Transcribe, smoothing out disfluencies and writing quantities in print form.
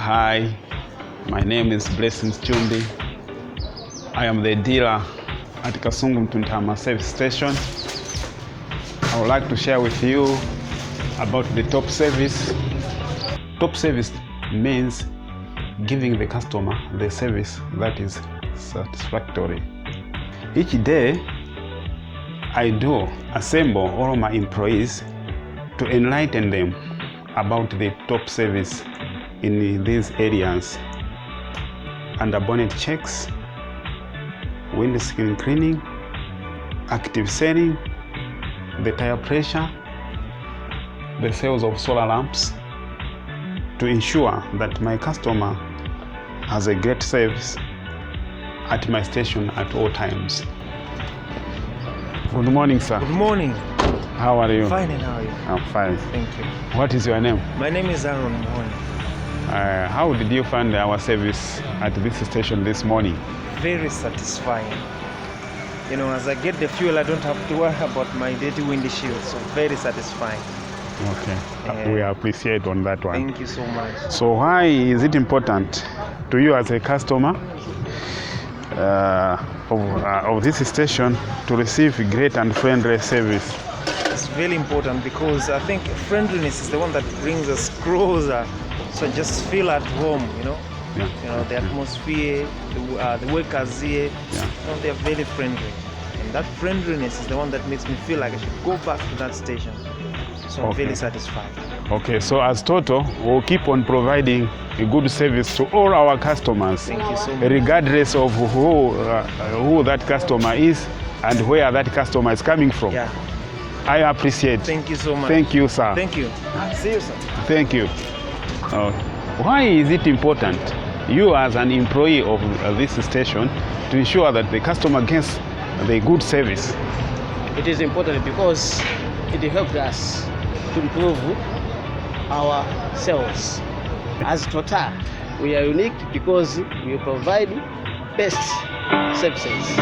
Hi, my name is Blessings Chumbi. I am the dealer at Kasungu Mtuntama Service Station. I would like to share with you about the top service. Top service means giving the customer the service that is satisfactory. Each day, I do assemble all my employees to enlighten them about the top service in these areas: under bonnet checks, windscreen cleaning, active selling, the tire pressure, the sales of solar lamps, to ensure that my customer has a great service at my station at all times. Good morning, sir. Good morning. How are you? Fine, and how are you? I'm fine. Thank you. What is your name? My name is Aaron Mohon. How did you find our service at this station this morning? Very satisfying. You know, as I get the fuel, I don't have to worry about my dirty windshield. So very satisfying. Okay, we appreciate on that one. Thank you so much. So why is it important to you as a customer of this station to receive great and friendly service? It's very important because I think friendliness is the one that brings us closer. So just feel at home, you know. Yeah. You know, the atmosphere, the workers here, Yeah. you know, they're very friendly. And that friendliness is the one that makes me feel like I should go back to that station. So I'm Okay. very satisfied. Okay, so as Toto, we'll keep on providing a good service to all our customers, Thank you so much. regardless of who that customer is and where that customer is coming from. Yeah. I appreciate. Thank you so much. Thank you, sir. Thank you. See you, sir. Thank you. Why is it important, you as an employee of this station, to ensure that the customer gets the good service? It is important because it helps us to improve our sales. As Total, we are unique because we provide best services.